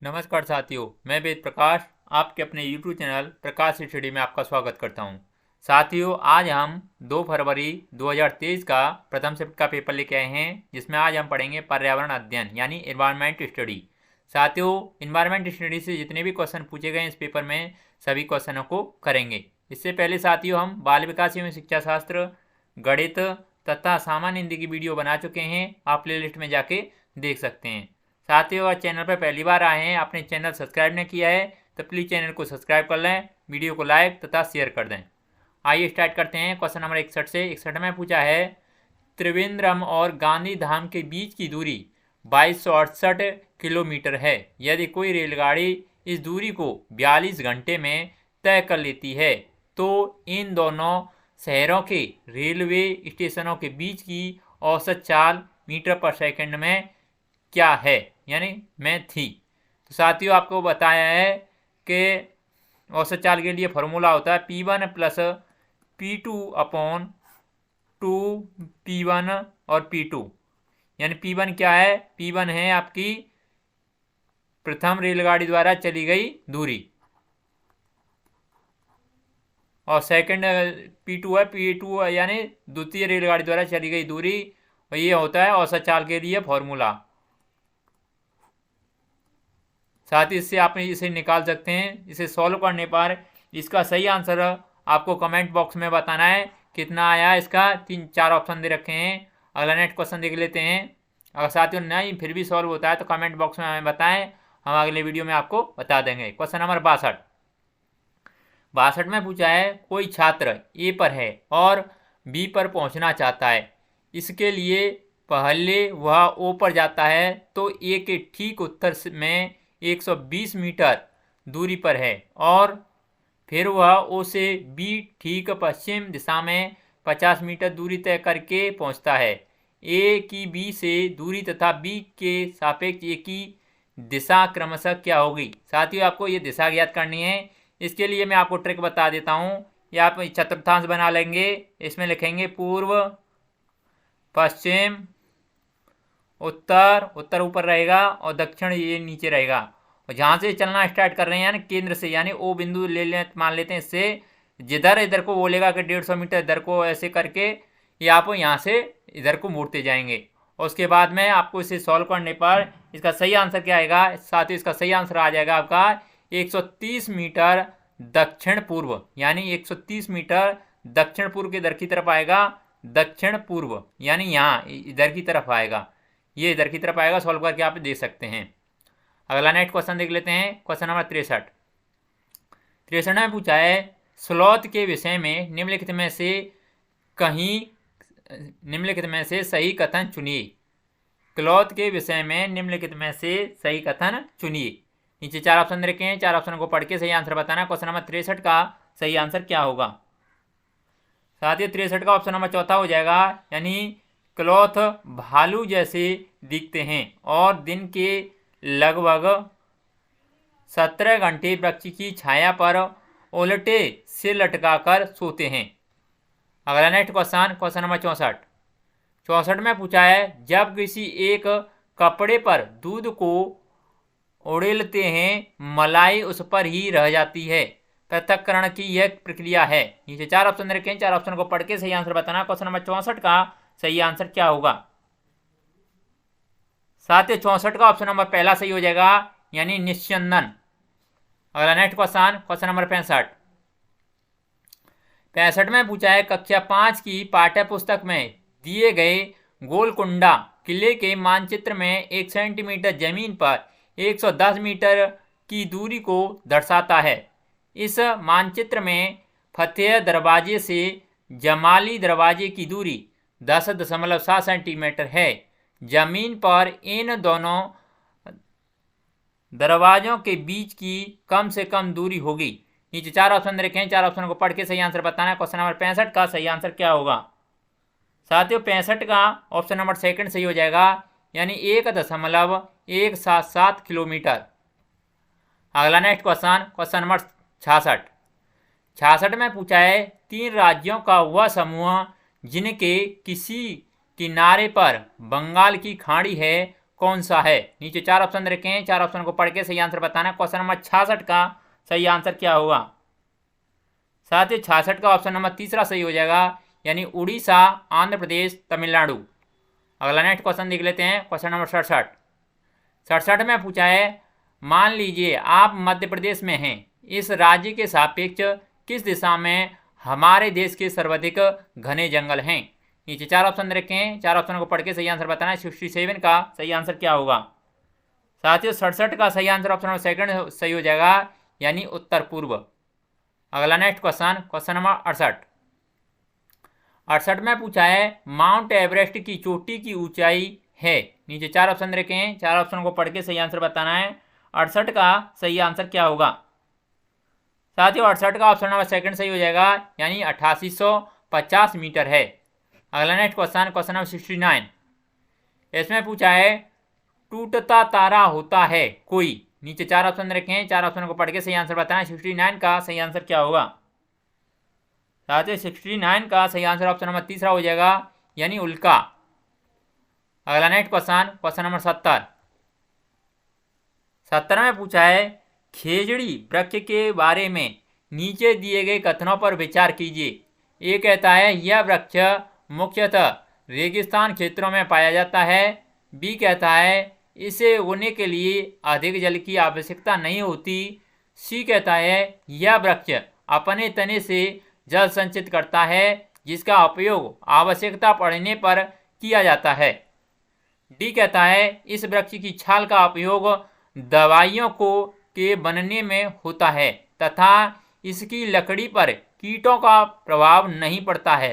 नमस्कार साथियों, मैं वेद प्रकाश आपके अपने YouTube चैनल प्रकाश स्टडी में आपका स्वागत करता हूं। साथियों, आज हम 2 फरवरी 2023 का प्रथम शिफ्ट का पेपर लेके आए हैं, जिसमें आज हम पढ़ेंगे पर्यावरण अध्ययन यानी एनवायरनमेंट स्टडी। साथियों, एनवायरनमेंट स्टडी से जितने भी क्वेश्चन पूछे गए इस पेपर में सभी क्वेश्चनों को करेंगे। इससे पहले साथियों, हम बाल विकास एवं शिक्षा शास्त्र, गणित तथा सामान्य हिंदी की वीडियो बना चुके हैं। आप प्ले लिस्ट में जाके देख सकते हैं। साथियों, अगर चैनल पर पहली बार आए हैं, आपने चैनल सब्सक्राइब नहीं किया है तो प्लीज़ चैनल को सब्सक्राइब कर लें, वीडियो को लाइक तथा शेयर कर दें। आइए स्टार्ट करते हैं। क्वेश्चन नंबर 61 से 61 में पूछा है, त्रिवेंद्रम और गांधी धाम के बीच की दूरी 2268 किलोमीटर है। यदि कोई रेलगाड़ी इस दूरी को 42 घंटे में तय कर लेती है तो इन दोनों शहरों के रेलवे स्टेशनों के बीच की औसत चाल मीटर पर सेकंड में क्या है, यानी में थी। तो साथियों, आपको बताया है कि औसत चाल के लिए फॉर्मूला होता है P1 plus P2 upon 2P1 और P2। यानी P1 क्या है? P1 है आपकी प्रथम रेलगाड़ी द्वारा चली गई दूरी, और सेकंड P2 है। P2 यानी द्वितीय रेलगाड़ी द्वारा चली गई दूरी, और ये होता है औसत चाल के लिए फॉर्मूला। साथ ही इससे आप इसे निकाल सकते हैं। इसे सॉल्व करने पर इसका सही आंसर आपको कमेंट बॉक्स में बताना है कितना आया। इसका 3-4 ऑप्शन दे रखे हैं। अगला नेक्स्ट क्वेश्चन देख लेते हैं। अगर साथियों नहीं फिर भी सॉल्व होता है तो कमेंट बॉक्स में हमें बताएं, हम अगले वीडियो में आपको बता देंगे। क्वेश्चन नंबर 62 में पूछा है, कोई छात्र ए पर है और बी पर पहुंचना चाहता है। इसके लिए पहले वह ओ पर जाता है तो ए के ठीक उत्तर में 120 मीटर दूरी पर है, और फिर वह ओ से बी ठीक पश्चिम दिशा में 50 मीटर दूरी तय करके पहुंचता है। ए की बी से दूरी तथा बी के सापेक्ष ए की दिशा क्रमशः क्या होगी? साथियों, आपको ये दिशा ज्ञात करनी है। इसके लिए मैं आपको ट्रिक बता देता हूँ। या आप चतुर्थांश बना लेंगे। इसमें लिखेंगे पूर्व, पश्चिम, उत्तर, उत्तर ऊपर रहेगा और दक्षिण ये नीचे रहेगा। और जहाँ से चलना स्टार्ट कर रहे हैं यानी केंद्र से, यानी ओ बिंदु मान लेते हैं। इससे जिधर इधर को बोलेगा कि 150 मीटर इधर को, ऐसे करके ये आप यहाँ से इधर को मुड़ते जाएंगे। और उसके बाद में आपको इसे सॉल्व करने पर इसका सही आंसर क्या आएगा? साथ ही इसका सही आंसर आ जाएगा आपका 130 मीटर दक्षिण पूर्व, यानी 130 मीटर दक्षिण पूर्व के इधर की तरफ आएगा। दक्षिण पूर्व यानी यहाँ इधर की तरफ आएगा, ये इधर की तरफ आएगा। सॉल्व करके आप देख सकते हैं। अगला नेक्स्ट क्वेश्चन देख लेते हैं। क्वेश्चन नंबर 63 में पूछा है, स्लॉथ के विषय में निम्नलिखित में से सही कथन चुनिए। क्लॉथ के विषय में निम्नलिखित में से सही कथन चुनिए। नीचे 4 ऑप्शन रखे हैं, 4 ऑप्शन को पढ़ के सही आंसर बताना। क्वेश्चन नंबर 63 का सही आंसर क्या होगा? साथ ही 63 का ऑप्शन नंबर चौथा हो जाएगा, यानी क्लॉथ भालू जैसे दिखते हैं और दिन के लगभग 17 घंटे वृक्ष की छाया पर उल्टे सिर लटकाकर सोते हैं। अगला नेक्स्ट क्वेश्चन नंबर 64 में पूछा है, जब किसी एक कपड़े पर दूध को उड़ेलते हैं मलाई उस पर ही रह जाती है। पृथक्करण की यह प्रक्रिया है। नीचे 4 ऑप्शन रखे हैं, 4 ऑप्शन को पढ़ के सही आंसर बताना। क्वेश्चन नंबर 64 का सही आंसर क्या होगा? साथ ही 64 का ऑप्शन नंबर पहला सही हो जाएगा, यानी निस्यंदन। अगला नेक्स्ट क्वेश्चन नंबर 65 में पूछा है, कक्षा 5 की पाठ्य पुस्तक में दिए गए गोलकुंडा किले के मानचित्र में 1 सेंटीमीटर जमीन पर 110 मीटर की दूरी को दर्शाता है। इस मानचित्र में फतेह दरवाजे से जमाली दरवाजे की दूरी 10.7 सेंटीमीटर है। जमीन पर इन दोनों दरवाजों के बीच की कम से कम दूरी होगी। नीचे 4 ऑप्शन रखे हैं, 4 ऑप्शन को पढ़ के सही आंसर बताना। क्वेश्चन नंबर 65 का सही आंसर क्या होगा? साथियों, 65 का ऑप्शन नंबर सेकंड सही हो जाएगा, यानी 1.177 किलोमीटर। अगला नेक्स्ट क्वेश्चन नंबर 66 में पूछा है, 3 राज्यों का वह समूह जिनके किसी किनारे पर बंगाल की खाड़ी है कौन सा है? नीचे 4 ऑप्शन रखे हैं, 4 ऑप्शन को पढ़ के सही आंसर बताना है। क्वेश्चन नंबर 66 का सही आंसर क्या होगा? साथ ही 66 का ऑप्शन नंबर तीसरा सही हो जाएगा, यानी उड़ीसा, आंध्र प्रदेश, तमिलनाडु। अगला नेक्स्ट क्वेश्चन देख लेते हैं, क्वेश्चन नंबर 67। 67 में पूछा है, मान लीजिए आप मध्य प्रदेश में हैं, इस राज्य के सापेक्ष किस दिशा में हमारे देश के सर्वाधिक घने जंगल हैं? नीचे 4 ऑप्शन रखे हैं, 4 ऑप्शन को पढ़ के सही आंसर बताना है। 67 का सही आंसर क्या होगा? साथियों 67 का सही आंसर ऑप्शन नंबर सेकंड सही हो जाएगा, यानी उत्तर पूर्व। अगला नेक्स्ट क्वेश्चन, क्वेश्चन नंबर 68। 68 में पूछा है, माउंट एवरेस्ट की चोटी की ऊंचाई है। नीचे 4 ऑप्शन रखे हैं, 4 ऑप्शन को पढ़ के सही आंसर बताना है। 68 का सही आंसर क्या होगा? साथियों 68 का ऑप्शन नंबर सेकंड सही हो जाएगा, यानी 8850 मीटर है। अगला नेक्स्ट क्वेश्चन, क्वेश्चन नंबर 69। इसमें पूछा है, टूटता तारा होता है कोई। नीचे 4 ऑप्शन रखे हैं, 4 ऑप्शन को पढ़ के सही आंसर बताना है। 69 का सही आंसर क्या होगा? साथियों 69 का सही आंसर ऑप्शन नंबर तीसरा हो जाएगा, यानी उल्का। अगला नेक्स्ट क्वेश्चन, क्वेश्चन नंबर 70। 70 में पूछा है, खेजड़ी वृक्ष के बारे में नीचे दिए गए कथनों पर विचार कीजिए। ये कहता है, यह वृक्ष मुख्यतः रेगिस्तान क्षेत्रों में पाया जाता है। बी कहता है, इसे उगने के लिए अधिक जल की आवश्यकता नहीं होती। सी कहता है, यह वृक्ष अपने तने से जल संचित करता है, जिसका उपयोग आवश्यकता पड़ने पर किया जाता है। डी कहता है, इस वृक्ष की छाल का उपयोग दवाइयों के बनने में होता है तथा इसकी लकड़ी पर कीटों का प्रभाव नहीं पड़ता है।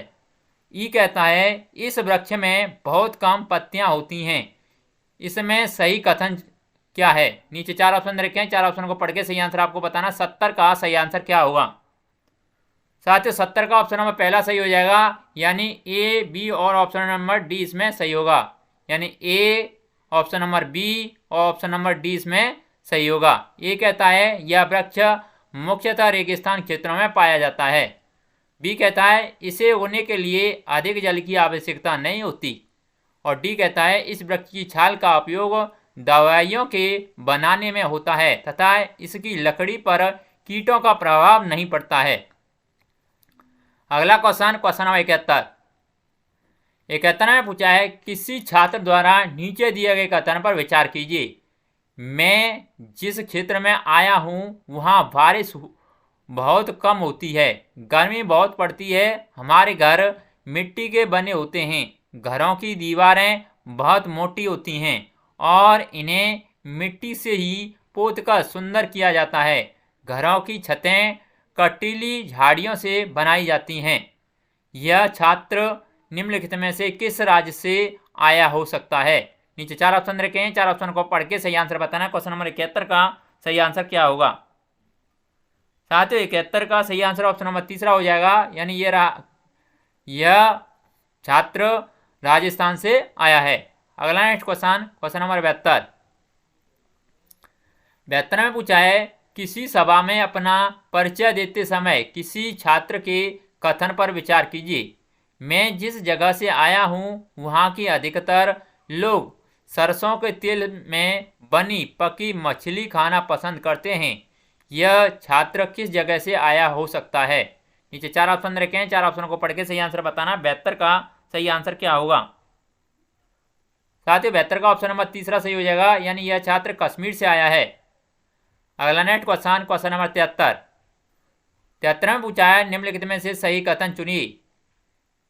ई कहता है, इस वृक्ष में बहुत कम पत्तियां होती हैं। इसमें सही कथन क्या है? नीचे 4 ऑप्शन रखे हैं, 4 ऑप्शन को पढ़ के सही आंसर आपको बताना। 70 का सही आंसर क्या होगा? साथियों 70 का ऑप्शन नंबर पहला सही हो जाएगा, यानी ए, बी और ऑप्शन नंबर डी इसमें सही होगा। यानी ए, ऑप्शन नंबर बी और ऑप्शन नंबर डी इसमें सही होगा। ए कहता है, यह वृक्ष मुख्यतः रेगिस्तान क्षेत्रों में पाया जाता है। बी कहता है, इसे उगने के लिए अधिक जल की आवश्यकता नहीं होती। और डी कहता है, इस वृक्ष की छाल का उपयोग दवाइयों के बनाने में होता है तथा इसकी लकड़ी पर कीटों का प्रभाव नहीं पड़ता है। अगला क्वेश्चन, क्वेश्चन नंबर 71। 71 में पूछा है, किसी छात्र द्वारा नीचे दिए गए कथन पर विचार कीजिए। मैं जिस क्षेत्र में आया हूँ वहाँ बारिश बहुत कम होती है, गर्मी बहुत पड़ती है। हमारे घर मिट्टी के बने होते हैं। घरों की दीवारें बहुत मोटी होती हैं और इन्हें मिट्टी से ही पोतकर सुंदर किया जाता है। घरों की छतें कटीली झाड़ियों से बनाई जाती हैं। यह छात्र निम्नलिखित में से किस राज्य से आया हो सकता है? नीचे 4 ऑप्शन रखे हैं, 4 ऑप्शन को पढ़ के सही आंसर बताना। क्वेश्चन नंबर 71 का सही आंसर क्या होगा? साथियों 71 का सही आंसर ऑप्शन नंबर तीसरा हो जाएगा, यानी यह छात्र राजस्थान से आया है। अगला नेक्स्ट क्वेश्चन, क्वेश्चन नंबर 72। 72 में पूछा है, किसी सभा में अपना परिचय देते समय किसी छात्र के कथन पर विचार कीजिए। मैं जिस जगह से आया हूँ वहाँ के अधिकतर लोग सरसों के तेल में बनी पकी मछली खाना पसंद करते हैं। यह छात्र किस जगह से आया हो सकता है? नीचे 4 ऑप्शन रखे हैं, 4 ऑप्शन को पढ़ के सही आंसर बताना। 72 का सही आंसर क्या होगा? साथ ही 72 का ऑप्शन नंबर तीसरा सही हो जाएगा, यानी यह छात्र कश्मीर से आया है। अगला नेक्स्ट क्वेश्चन, क्वेश्चन नंबर 73। 73 में पूछा है, निम्नलिखित में से सही कथन चुनिए।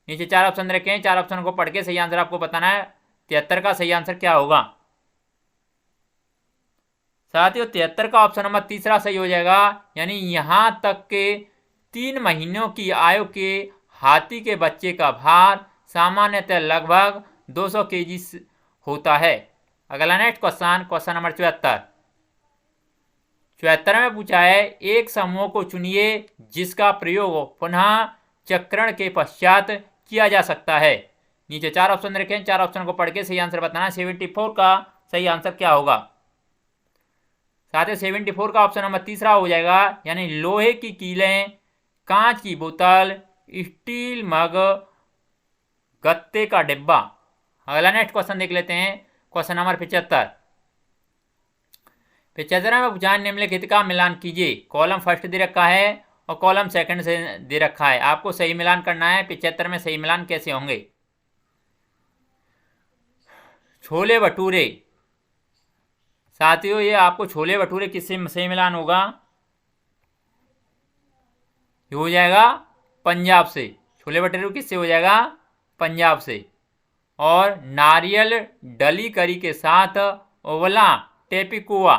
नीचे 4 ऑप्शन रखे हैं, 4 ऑप्शन को पढ़ के सही आंसर आपको बताना है। 73 का सही आंसर क्या होगा? साथियों 73 का ऑप्शन नंबर तीसरा सही हो जाएगा, यानी यहाँ तक के 3 महीनों की आयु के हाथी के बच्चे का भार सामान्यतः लगभग 200 केजी होता है। अगला नेक्स्ट क्वेश्चन, क्वेश्चन नंबर 74। 74 में पूछा है, एक समूह को चुनिए जिसका प्रयोग पुनः चक्रण के पश्चात किया जा सकता है। नीचे 4 ऑप्शन रखें, 4 ऑप्शन को पढ़ के सही आंसर बताना। 74 का सही आंसर क्या होगा? साथ ही 74 का ऑप्शन नंबर तीसरा हो जाएगा, यानी लोहे की कीलें, कांच की बोतल, स्टील मग, गत्ते का डिब्बा। अगला नेक्स्ट क्वेश्चन देख लेते हैं, क्वेश्चन नंबर 75। 75 में पूछा है निम्नलिखित का मिलान कीजिए। कॉलम फर्स्ट दे रखा है और कॉलम सेकंड से दे रखा है, आपको सही मिलान करना है। 75 में सही मिलान कैसे होंगे? छोले भटूरे, साथियों ये आपको छोले भटूरे किससे सही मिलान होगा? ये हो जाएगा पंजाब से। छोले भटूरे किससे हो जाएगा? पंजाब से। और नारियल डली करी के साथ ओवला टेपिकुआ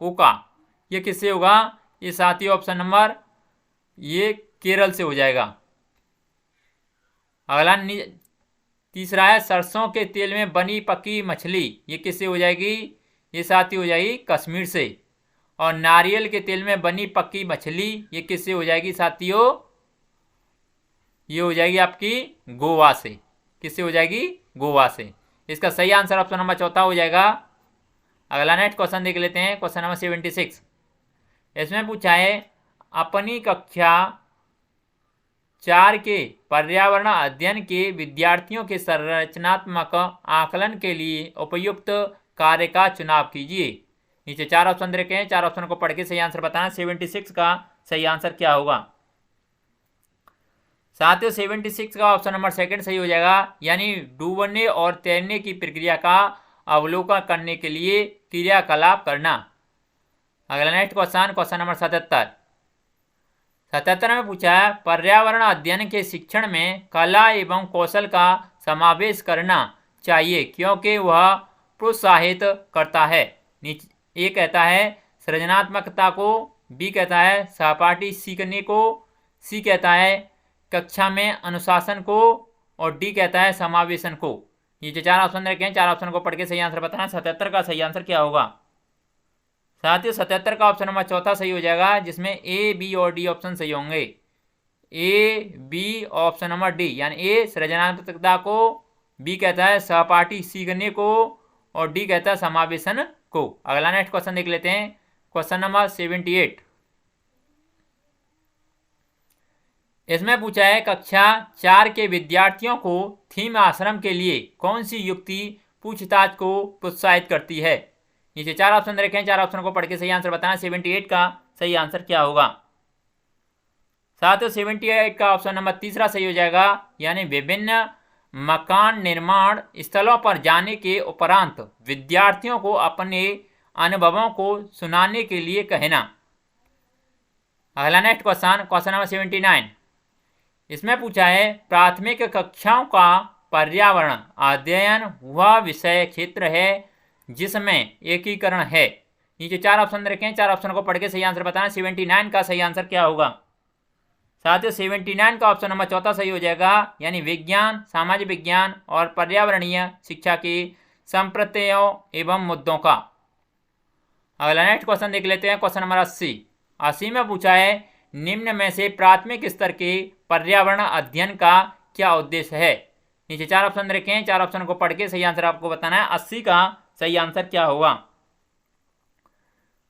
ओका, ये किससे होगा? ये साथियों ऑप्शन नंबर ये केरल से हो जाएगा। अगला तीसरा है सरसों के तेल में बनी पकी मछली, ये किससे हो जाएगी? ये साथी हो जाएगी कश्मीर से। और नारियल के तेल में बनी पकी मछली ये किससे हो जाएगी साथियों? ये हो जाएगी आपकी गोवा से। किससे हो जाएगी? गोवा से। इसका सही आंसर ऑप्शन नंबर चौथा हो जाएगा। अगला नेक्स्ट क्वेश्चन देख लेते हैं, क्वेश्चन नंबर 76। इसमें पूछा है अपनी कक्षा 4 के पर्यावरण अध्ययन के विद्यार्थियों के संरचनात्मक आकलन के लिए उपयुक्त कार्य का चुनाव कीजिए। नीचे 4 ऑप्शन दे रखे हैं, 4 ऑप्शन को पढ़ के सही आंसर बताना। 76 का सही आंसर क्या होगा? साथियों 76 का ऑप्शन नंबर सेकंड सही हो जाएगा, यानी डूबने और तैरने की प्रक्रिया का अवलोकन करने के लिए क्रियाकलाप करना। अगला नेक्स्ट क्वेश्चन नंबर 77। 77 में पूछा है पर्यावरण अध्ययन के शिक्षण में कला एवं कौशल का समावेश करना चाहिए क्योंकि वह प्रोत्साहित करता है। नीचे ए कहता है सृजनात्मकता को, बी कहता है सहपाठी सीखने को, सी कहता है कक्षा में अनुशासन को, और डी कहता है समावेशन को। नीचे 4 ऑप्शन रखे हैं, 4 ऑप्शन को पढ़ के सही आंसर बताना। 77 का सही आंसर क्या होगा? साथियों 77 का ऑप्शन नंबर चौथा सही हो जाएगा, जिसमें ए, बी और डी ऑप्शन सही होंगे। ए, बी ऑप्शन नंबर डी, यानी ए सृजनात्मकता को, बी कहता है सहपाठी सीखने को, और डी कहता है समावेशन को। अगला नेक्स्ट क्वेश्चन देख लेते हैं, क्वेश्चन नंबर 78। इसमें पूछा है कक्षा 4 के विद्यार्थियों को थीम आश्रम के लिए कौन सी युक्ति पूछताछ को प्रोत्साहित करती है। नीचे 4 ऑप्शन रखे हैं, 4 ऑप्शन को पढ़ के सही आंसर बताना। 78 का सही आंसर क्या होगा? साथियों 78 का ऑप्शन नंबर तीसरा सही हो जाएगा, यानी विभिन्न मकान निर्माण स्थलों पर जाने के उपरांत विद्यार्थियों को अपने अनुभवों को सुनाने के लिए कहना। अगला नेक्स्ट क्वेश्चन नंबर 79। इसमें पूछा है प्राथमिक कक्षाओं का पर्यावरण अध्ययन वह विषय क्षेत्र है जिसमें एकीकरण है। नीचे 4 ऑप्शन रखे हैं, 4 ऑप्शन को पढ़ के सही आंसर बताना। 79 का सही आंसर क्या होगा? साथियों 79 का ऑप्शन नंबर चौथा सही हो जाएगा, यानी विज्ञान, सामाजिक विज्ञान और पर्यावरणीय शिक्षा की संप्रत्ययों एवं मुद्दों का। अगला नेक्स्ट क्वेश्चन देख लेते हैं, क्वेश्चन नंबर 80 में पूछा है निम्न में से प्राथमिक स्तर के पर्यावरण अध्ययन का क्या उद्देश्य है। नीचे 4 ऑप्शन रखे हैं, 4 ऑप्शन को पढ़ के सही आंसर आपको बताना है। 80 का सही आंसर क्या होगा?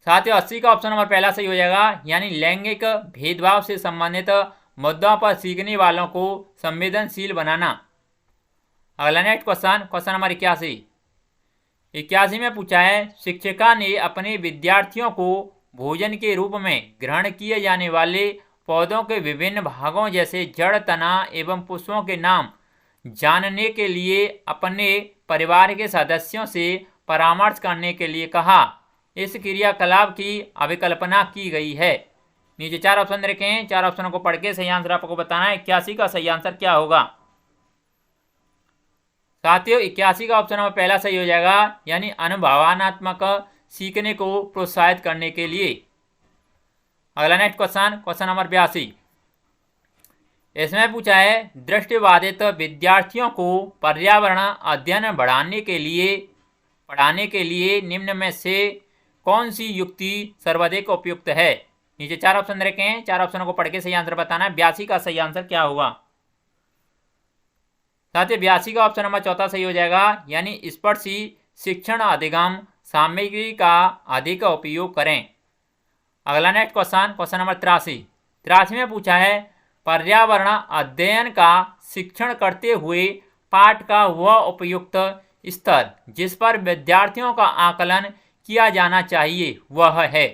साथियों 80 का ऑप्शन नंबर पहला सही हो जाएगा, यानी लैंगिक भेदभाव से संबंधित मुद्दों पर सीखने वालों को संवेदनशील बनाना। अगला नेक्स्ट क्वेश्चन नंबर 81 में पूछा है शिक्षिका ने अपने विद्यार्थियों को भोजन के रूप में ग्रहण किए जाने वाले पौधों के विभिन्न भागों जैसे जड़, तना एवं पुष्पों के नाम जानने के लिए अपने परिवार के सदस्यों से परामर्श करने के लिए कहा। इस क्रियाकलाप की अभिकल्पना की गई है। नीचे 4 ऑप्शन रखे हैं, 4 ऑप्शनों को पढ़ के सही आंसर आपको बताना है। 81 का सही आंसर क्या होगा? साथियों 81 का ऑप्शन नंबर पहला सही हो जाएगा, यानी अनुभवात्मक सीखने को प्रोत्साहित करने के लिए। अगला नेक्स्ट क्वेश्चन नंबर 82। इसमें पूछा है दृष्टिबाधित विद्यार्थियों को पर्यावरण अध्ययन पढ़ाने के लिए निम्न में से कौन सी युक्ति सर्वाधिक उपयुक्त है। नीचे 4 ऑप्शन रखे हैं, 4 ऑप्शनों को पढ़ के सही आंसर बताना है। 82 का सही आंसर क्या होगा? साथियों 82 का ऑप्शन नंबर चौथा सही हो जाएगा, यानी स्पर्शी शिक्षण अधिगम सामग्री का अधिक उपयोग करें। अगला नेक्स्ट क्वेश्चन नंबर 83 में पूछा है पर्यावरण अध्ययन का शिक्षण करते हुए पाठ का वह उपयुक्त स्तर जिस पर विद्यार्थियों का आकलन किया जाना चाहिए वह है।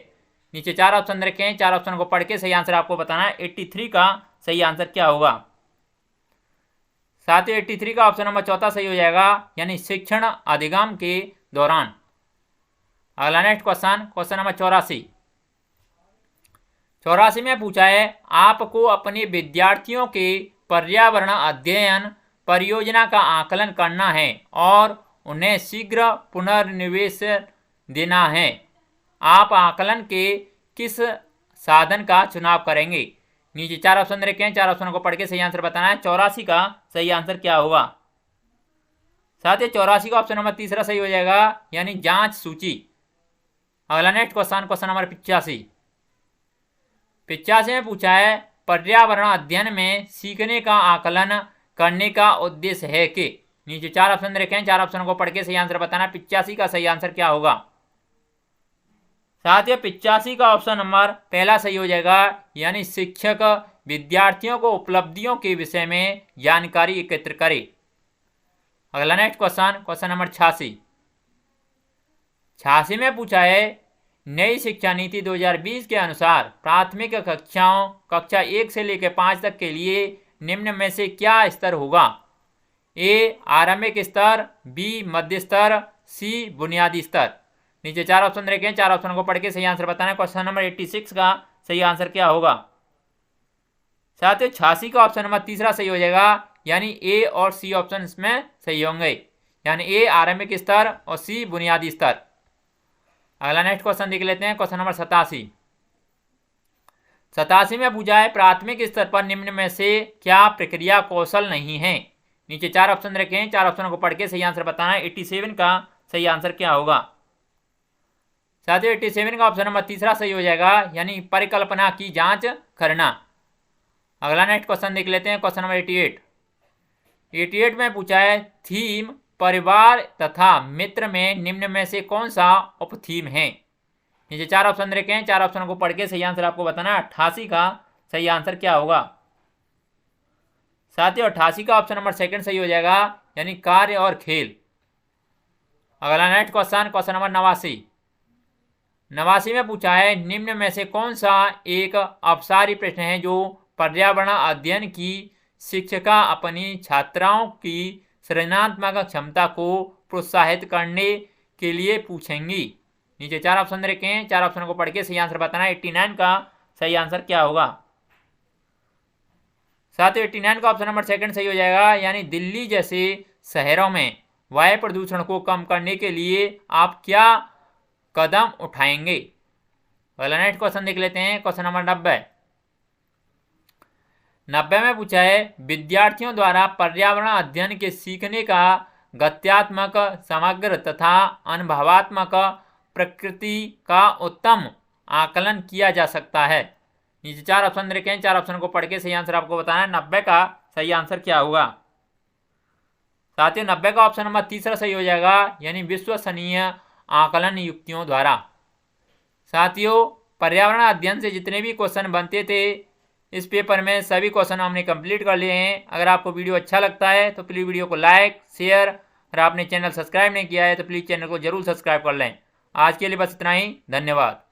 नीचे 4 ऑप्शन रखे हैं, 4 ऑप्शन को पढ़ के सही आंसर आपको बताना है। 83 का सही आंसर क्या होगा। साथ ही 83 का ऑप्शन नंबर चौथा सही हो जाएगा, यानी शिक्षण अधिगम के दौरान। अगला नेक्स्ट क्वेश्चन नंबर 84। 84 में पूछा है, आपको अपने विद्यार्थियों के पर्यावरण अध्ययन परियोजना का आकलन करना है और उन्हें शीघ्र पुनर्निवेश देना है। आप आकलन के किस साधन का चुनाव करेंगे। नीचे 4 ऑप्शन रखे हैं, 4 ऑप्शन को पढ़ के सही आंसर बताना है। 84 का सही आंसर क्या होगा। साथ ही 84 का ऑप्शन नंबर तीसरा सही हो जाएगा, यानी जांच सूची। अगला नेक्स्ट क्वेश्चन नंबर 85। 85 में पूछा है, पर्यावरण अध्ययन में सीखने का आकलन करने का उद्देश्य है कि। नीचे 4 ऑप्शन रखे हैं, 4 ऑप्शन को पढ़ के सही आंसर बताना। 85 का सही आंसर क्या होगा। साथ ही 85 का ऑप्शन नंबर पहला सही हो जाएगा, यानी शिक्षक विद्यार्थियों को उपलब्धियों के विषय में जानकारी एकत्र करे। अगला नेक्स्ट क्वेश्चन नंबर 86। 86 में पूछा है, नई शिक्षा नीति 2020 के अनुसार प्राथमिक कक्षा 1 से लेकर 5 तक के लिए निम्न में से क्या स्तर होगा। ए आरंभिक स्तर, बी मध्य स्तर, सी बुनियादी स्तर। नीचे 4 ऑप्शन रखे हैं, 4 ऑप्शन को पढ़ के सही आंसर बताना है। क्वेश्चन नंबर 86 का सही आंसर क्या होगा। साथ ही 86 का ऑप्शन नंबर तीसरा सही हो जाएगा, यानी ए और सी ऑप्शन इसमें सही होंगे, यानी ए आरंभिक स्तर और सी बुनियादी स्तर। अगला नेक्स्ट क्वेश्चन देख लेते हैं, क्वेश्चन नंबर 87। 87 में पूछा है, प्राथमिक स्तर पर निम्न में से क्या प्रक्रिया कौशल नहीं है। नीचे 4 ऑप्शन रखे हैं, 4 ऑप्शन को पढ़ के सही आंसर बताना है। 87 का सही आंसर क्या होगा। साथ ही 87 का ऑप्शन नंबर तीसरा सही हो जाएगा, यानी परिकल्पना की जांच करना। अगला नेक्स्ट क्वेश्चन देख लेते हैं, क्वेश्चन नंबर 88। 88 में पूछा है, थीम परिवार तथा मित्र में निम्न में से कौन सा उपथीम है। नीचे 4 ऑप्शन रखे हैं, 4 ऑप्शन को पढ़ के सही आंसर आपको बताना है। 88 का सही आंसर क्या होगा। साथ ही 88 का ऑप्शन नंबर सेकंड सही हो जाएगा, यानी कार्य और खेल। अगला नेक्स्ट क्वेश्चन नंबर 89। 89 में पूछा है, निम्न में से कौन सा एक अपसारी प्रश्न है जो पर्यावरण अध्ययन की शिक्षिका अपनी छात्राओं की सृजनात्मक क्षमता को प्रोत्साहित करने के लिए पूछेंगी। नीचे 4 ऑप्शन रखे हैं, 4 ऑप्शन को पढ़ के सही आंसर बताना है। 89 का सही आंसर क्या होगा। साथ ही 89 का ऑप्शन नंबर सेकंड सही हो जाएगा, यानी दिल्ली जैसे शहरों में वायु प्रदूषण को कम करने के लिए आप क्या कदम उठाएंगे। अगला नेक्स्ट क्वेश्चन देख लेते हैं, क्वेश्चन नंबर 90। 90 में पूछा है, विद्यार्थियों द्वारा पर्यावरण अध्ययन के सीखने का गत्यात्मक, समग्र तथा अनुभवात्मक प्रकृति का उत्तम आकलन किया जा सकता है। नीचे 4 ऑप्शन रखे हैं, 4 ऑप्शन को पढ़ के सही आंसर आपको बताना है। 90 का सही आंसर क्या होगा। साथ ही 90 का ऑप्शन नंबर तीसरा सही हो जाएगा, यानी विश्वसनीय आकलन युक्तियों द्वारा। साथियों, पर्यावरण अध्ययन से जितने भी क्वेश्चन बनते थे इस पेपर में सभी क्वेश्चन हमने कंप्लीट कर लिए हैं। अगर आपको वीडियो अच्छा लगता है तो प्लीज़ वीडियो को लाइक शेयर, अगर आपने चैनल सब्सक्राइब नहीं किया है तो प्लीज़ चैनल को जरूर सब्सक्राइब कर लें। आज के लिए बस इतना ही, धन्यवाद।